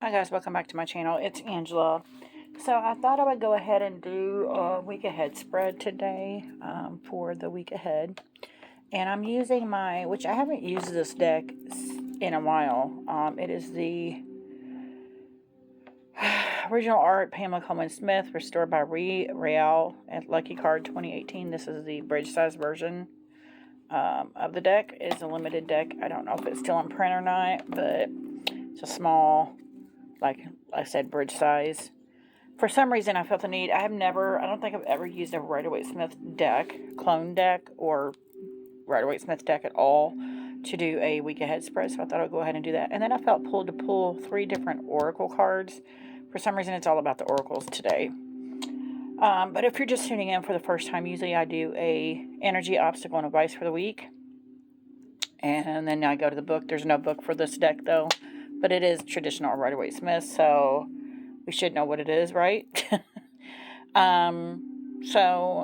Hi guys, welcome back to my channel. It's Angela. So I thought I would go ahead and do a week ahead spread today for the week ahead. And I'm using which I haven't used this deck in a while. It is the original art, Pamela Coleman Smith, restored by Real at Lucky Card 2018. This is the bridge size version of the deck. It is a limited deck. I don't know if it's still in print or not, but it's a small, like I said, bridge size. For some reason, I felt the need. I don't think I've ever used a Rider-Waite-Smith deck, clone deck, or Rider-Waite-Smith deck at all to do a week ahead spread, so I thought I'd go ahead and do that. And then I felt pulled to pull 3 different oracle cards. For some reason, it's all about the oracles today. But if you're just tuning in for the first time, usually I do a energy, obstacle, and advice for the week. And then I go to the book. There's no book for this deck, though, but it is traditional Rider-Waite-Smith, so we should know what it is, right? And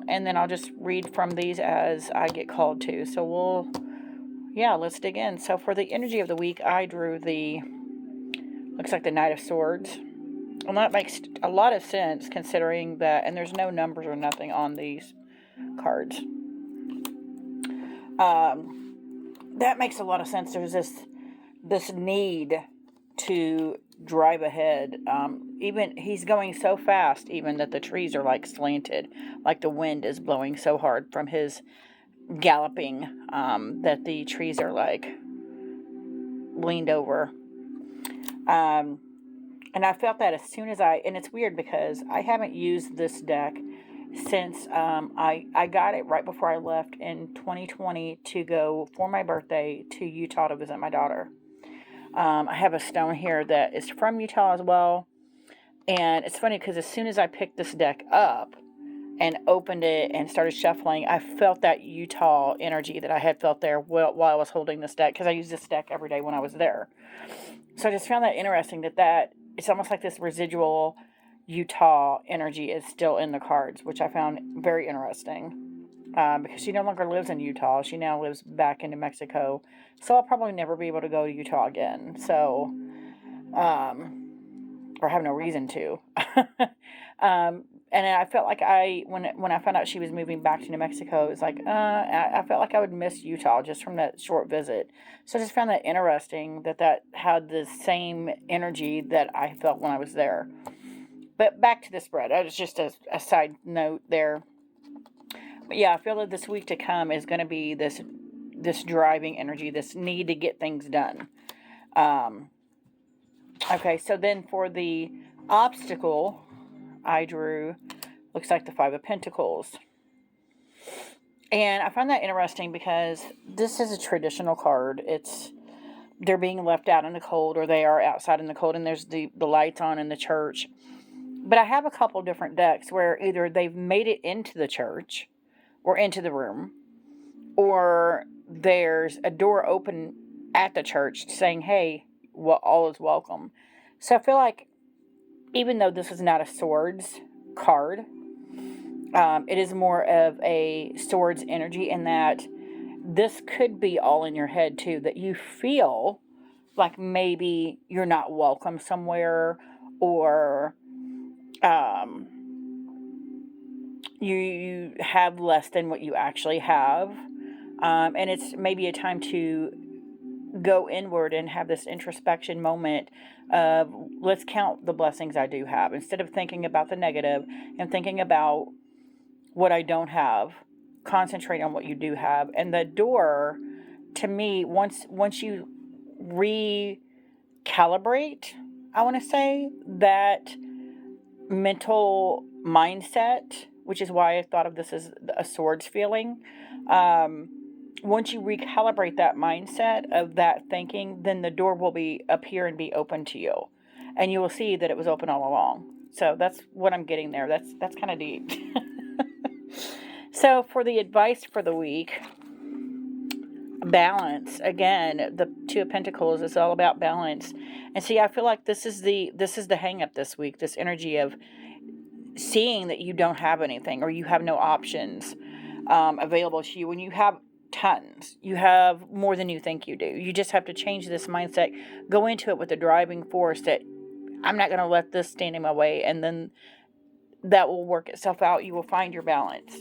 then I'll just read from these as I get called to. So let's dig in. So for the energy of the week, I drew looks like the Knight of Swords. And that makes a lot of sense considering that, and there's no numbers or nothing on these cards. That makes a lot of sense. There's this need to drive ahead. Even he's going so fast, even that the trees are like slanted, like the wind is blowing so hard from his galloping, that the trees are like leaned over. And I felt that as soon as and it's weird because I haven't used this deck since I got it right before I left in 2020 to go for my birthday to Utah to visit my daughter. I have a stone here that is from Utah as well. And it's funny because as soon as I picked this deck up and opened it and started shuffling, I felt that Utah energy that I had felt there while I was holding this deck, because I use this deck every day when I was there. So I just found that interesting that it's almost like this residual Utah energy is still in the cards, which I found very interesting. Because she no longer lives in Utah. She now lives back in New Mexico. So I'll probably never be able to go to Utah again. So, or have no reason to. And I felt like when I found out she was moving back to New Mexico, it was like, I felt like I would miss Utah just from that short visit. So I just found that interesting that had the same energy that I felt when I was there. But back to the spread. That was just a side note there. But yeah, I feel that this week to come is going to be this driving energy, this need to get things done. Okay, so then for the obstacle, I drew, looks like the 5 of Pentacles. And I find that interesting because this is a traditional card. They're being left out in the cold, or they are outside in the cold, and there's the lights on in the church. But I have a couple different decks where either they've made it into the church or into the room, or there's a door open at the church saying, hey, all is welcome. So I feel like even though this is not a swords card, it is more of a swords energy, in that this could be all in your head too, that you feel like maybe you're not welcome somewhere, or you have less than what you actually have. And it's maybe a time to go inward and have this introspection moment of, let's count the blessings I do have, instead of thinking about the negative and thinking about what I don't have. Concentrate on what you do have. And the door, to me, once you recalibrate, I want to say, that mental mindset, which is why I thought of this as a swords feeling. Once you recalibrate that mindset of that thinking, then the door will appear and be open to you, and you will see that it was open all along. So that's what I'm getting there. That's kind of deep. So for the advice for the week, balance. Again, the 2 of Pentacles is all about balance. And see, I feel like this is the hang up this week, this energy of seeing that you don't have anything, or you have no options available to you, when you have tons. You have more than you think you do. You just have to change this mindset, go into it with the driving force that I'm not going to let this stand in my way, and then that will work itself out. You will find your balance.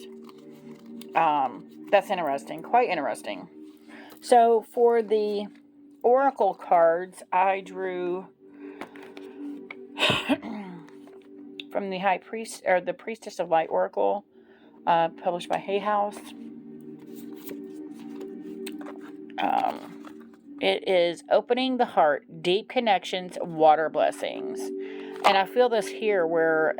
That's interesting. Quite interesting. So for the oracle cards, I drew from the High Priest, or the Priestess of Light Oracle, published by Hay House. It is opening the heart, deep connections, water blessings. And I feel this here where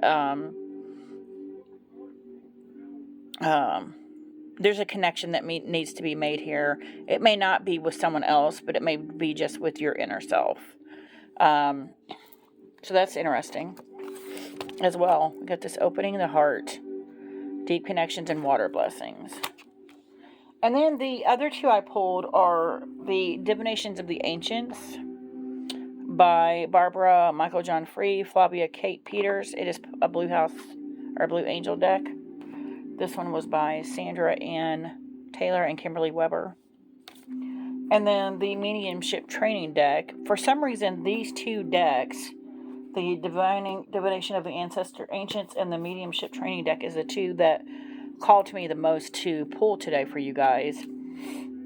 there's a connection that needs to be made here. It may not be with someone else, but it may be just with your inner self. So that's interesting as well. We got this opening the heart, deep connections, and water blessings. And then the other two I pulled are the Divinations of the Ancients by Barbara Michael John Free, Flavia Kate Peters. It is a blue house or blue angel deck. This one was by Sandra Ann Taylor and Kimberly Weber. And then the Mediumship Training deck. For some reason, these two decks, the Divination of the Ancients and the Mediumship Training deck, is the two that called to me the most to pull today for you guys.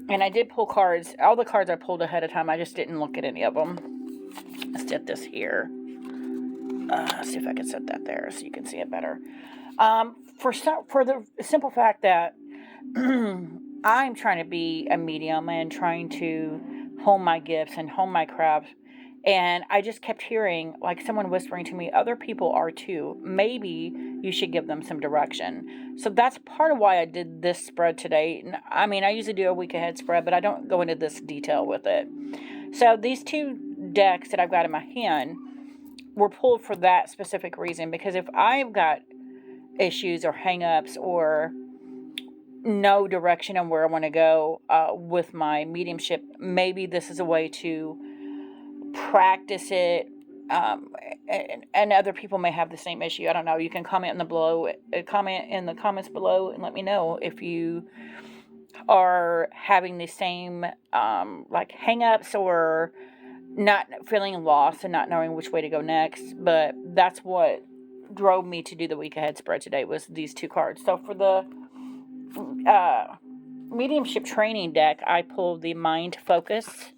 And I did pull cards. All the cards I pulled ahead of time, I just didn't look at any of them. Let's set this here. See if I can set that there so you can see it better. For the simple fact that I'm trying to be a medium and trying to hone my gifts and hone my craft. And I just kept hearing, like, someone whispering to me, other people are too. Maybe you should give them some direction. So that's part of why I did this spread today. I mean, I usually do a week ahead spread, but I don't go into this detail with it. So these two decks that I've got in my hand were pulled for that specific reason. Because if I've got issues or hang-ups or no direction on where I want to go with my mediumship, maybe this is a way to practice it, and other people may have the same issue. I don't know. You can comment in the comments below and let me know if you are having the same like hang-ups or not feeling lost and not knowing which way to go next. But that's what drove me to do the week ahead spread today, was these two cards. So for the Mediumship Training deck, I pulled the Mind Focus.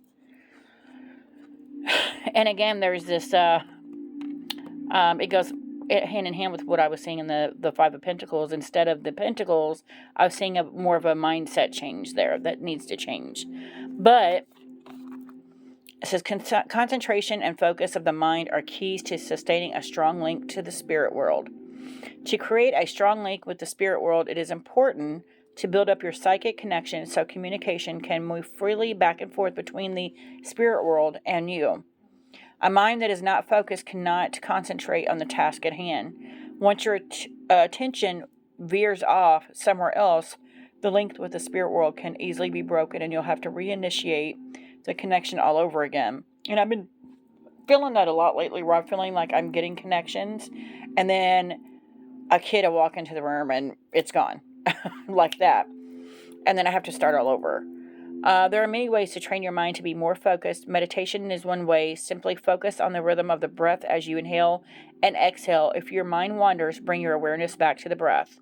And again, there's this, it goes hand in hand with what I was seeing in the Five of Pentacles. Instead of the Pentacles, I was seeing more of a mindset change there that needs to change. But it says concentration and focus of the mind are keys to sustaining a strong link to the spirit world. To create a strong link with the spirit world, it is important to build up your psychic connection so communication can move freely back and forth between the spirit world and you. A mind that is not focused cannot concentrate on the task at hand. Once your attention veers off somewhere else, the link with the spirit world can easily be broken and you'll have to reinitiate the connection all over again. And I've been feeling that a lot lately, where I'm feeling like I'm getting connections and then a kid will walk into the room and it's gone. Like that. And then I have to start all over. There are many ways to train your mind to be more focused. Meditation is one way. Simply focus on the rhythm of the breath as you inhale and exhale. If your mind wanders, bring your awareness back to the breath.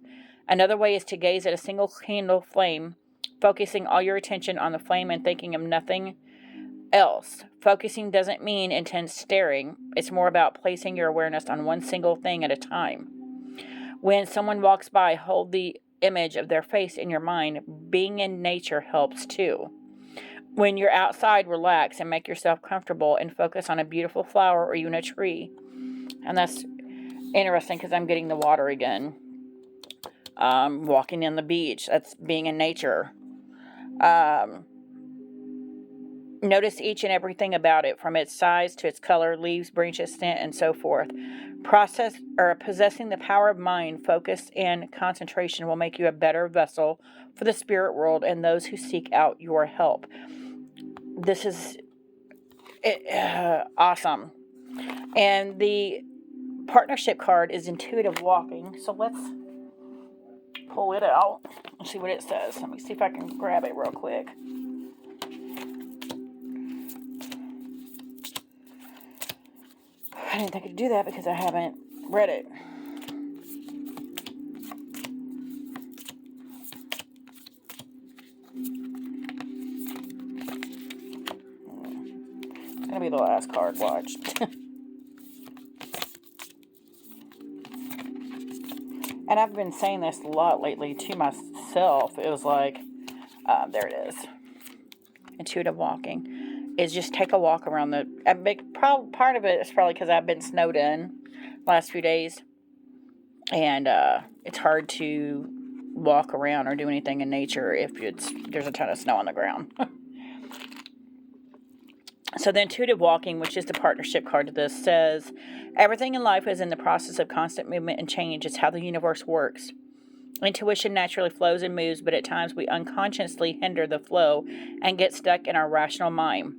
Another way is to gaze at a single candle flame, focusing all your attention on the flame and thinking of nothing else. Focusing doesn't mean intense staring. It's more about placing your awareness on one single thing at a time. When someone walks by, hold the image of their face in your mind. Being in nature helps too. When you're outside, relax and make yourself comfortable and focus on a beautiful flower or even a tree. And that's interesting because I'm getting the water again. Walking in the beach, that's being in nature. Notice each and everything about it, from its size to its color, leaves, branches, scent, and so forth. Possessing the power of mind, focus, and concentration will make you a better vessel for the spirit world and those who seek out your help. This is awesome. And the partnership card is intuitive walking. So let's pull it out and see what it says. Let me see if I can grab it real quick. I didn't think I'd do that because I haven't read it. It's going to be the last card. Watch. And I've been saying this a lot lately to myself. It was like, there it is. Intuitive walking is just take a walk around the. A big part of it is probably because I've been snowed in last few days, and it's hard to walk around or do anything in nature if there's a ton of snow on the ground. So the intuitive walking, which is the partnership card to this, says everything in life is in the process of constant movement and change. It's how the universe works. Intuition naturally flows and moves, but at times we unconsciously hinder the flow and get stuck in our rational mind.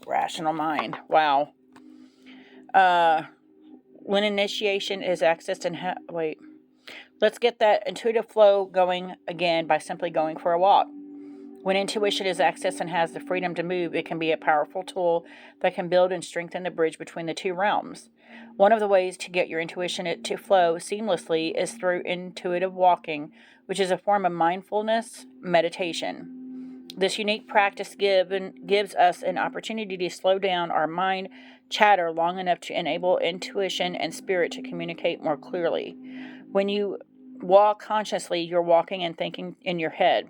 Rational mind. Wow. When initiation is accessed and let's get that intuitive flow going again by simply going for a walk. When intuition is accessed and has the freedom to move, it can be a powerful tool that can build and strengthen the bridge between the two realms. One of the ways to get your intuition to flow seamlessly is through intuitive walking, which is a form of mindfulness meditation. This unique practice gives us an opportunity to slow down our mind chatter long enough to enable intuition and spirit to communicate more clearly. When you walk consciously, you're walking and thinking in your head.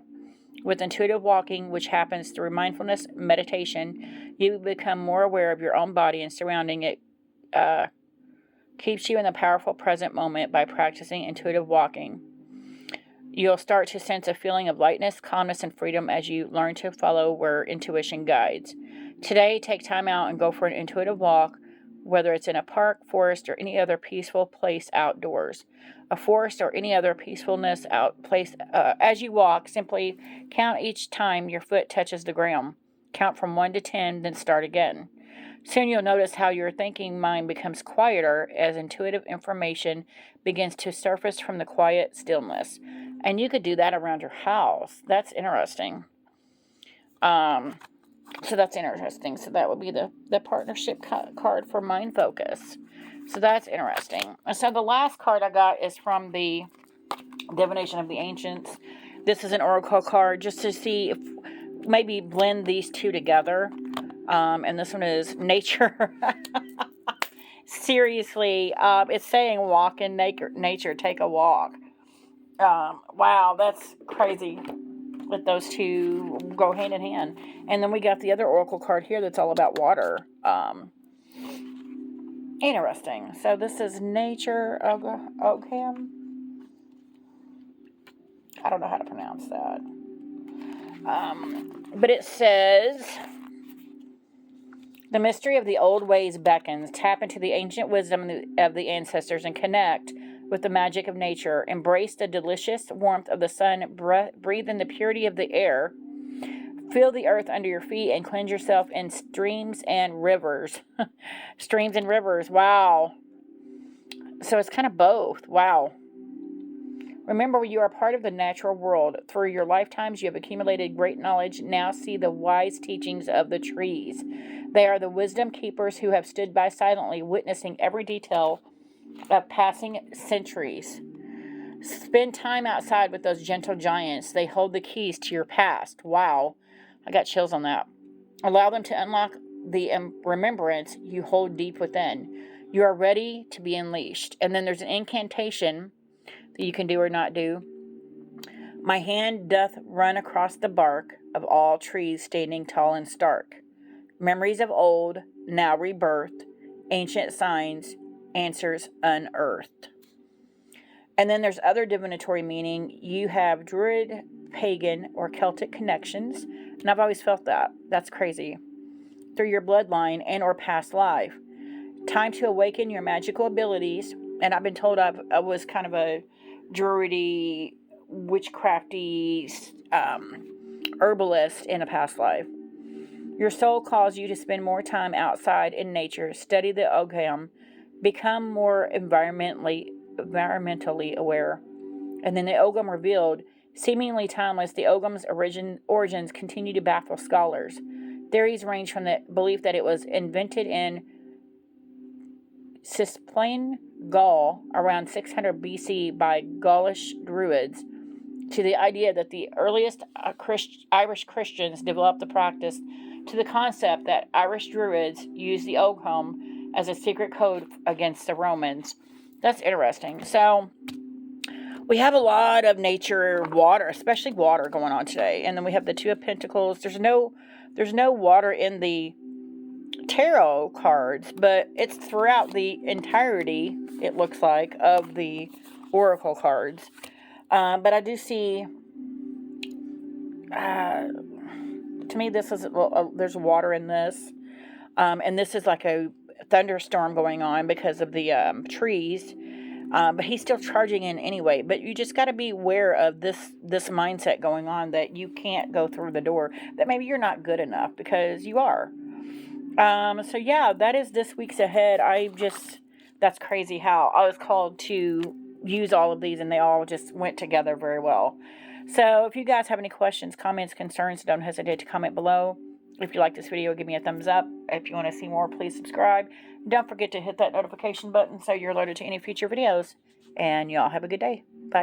With intuitive walking, which happens through mindfulness meditation, you become more aware of your own body and surrounding it. Keeps you in the powerful present moment by practicing intuitive walking. You'll start to sense a feeling of lightness, calmness, and freedom as you learn to follow where intuition guides. Today, take time out and go for an intuitive walk, whether it's in a park, forest, or any other peaceful place outdoors. A forest or any other peacefulness place. As you walk, simply count each time your foot touches the ground. Count from 1 to 10, then start again. Soon you'll notice how your thinking mind becomes quieter as intuitive information begins to surface from the quiet stillness. And you could do that around your house. That's interesting. So that's interesting. So that would be the partnership card for mind focus. So that's interesting. So the last card I got is from the Divination of the Ancients. This is an oracle card just to see if maybe blend these two together. And this one is nature. Seriously, it's saying walk in nature, take a walk. Wow, that's crazy. Let those two go hand in hand. And then we got the other oracle card here that's all about water. Interesting. So this is nature Ogham. I don't know how to pronounce that. But it says, the mystery of the old ways beckons. Tap into the ancient wisdom of the ancestors and connect with the magic of nature. Embrace the delicious warmth of the sun. Breathe in the purity of the air. Feel the earth under your feet and cleanse yourself in streams and rivers. Streams and rivers. Wow. So it's kind of both. Wow. Remember, you are part of the natural world. Through your lifetimes, you have accumulated great knowledge. Now see the wise teachings of the trees. They are the wisdom keepers who have stood by silently, witnessing every detail of passing centuries. Spend time outside with those gentle giants. They hold the keys to your past. Wow. I got chills on that. Allow them to unlock the remembrance you hold deep within. You are ready to be unleashed. And then there's an incantation that you can do or not do. My hand doth run across the bark of all trees standing tall and stark. Memories of old, now rebirthed, ancient signs, answers unearthed. And then there's other divinatory meaning. You have Druid, pagan, or Celtic connections. And I've always felt that. That's crazy. Through your bloodline and or past life. Time to awaken your magical abilities. And I've been told I was kind of a druidy, witchcrafty herbalist in a past life. Your soul calls you to spend more time outside in nature, study the Ogham, become more environmentally aware. And then the Ogham revealed, seemingly timeless, the Ogham's origins continue to baffle scholars. Theories range from the belief that it was invented in Cisplain Gaul around 600 BC by Gaulish Druids to the idea that the earliest Irish Christians developed the practice to the concept that Irish Druids used the Ogham as a secret code against the Romans. That's interesting. So we have a lot of nature, water, especially water going on today. And then we have the Two of Pentacles. There's no water in the tarot cards, but it's throughout the entirety, it looks like, of the oracle cards. But I do see, to me, this is, there's water in this. And this is like a thunderstorm going on because of the trees. But he's still charging in anyway. But you just got to be aware of this mindset going on, that you can't go through the door, that maybe you're not good enough, because you are. So yeah, that is this week's ahead. That's crazy how I was called to use all of these, and they all just went together very well. So if you guys have any questions, comments, concerns, don't hesitate to comment below. If you like this video, give me a thumbs up. If you want to see more, please subscribe. Don't forget to hit that notification button so you're alerted to any future videos. And y'all have a good day.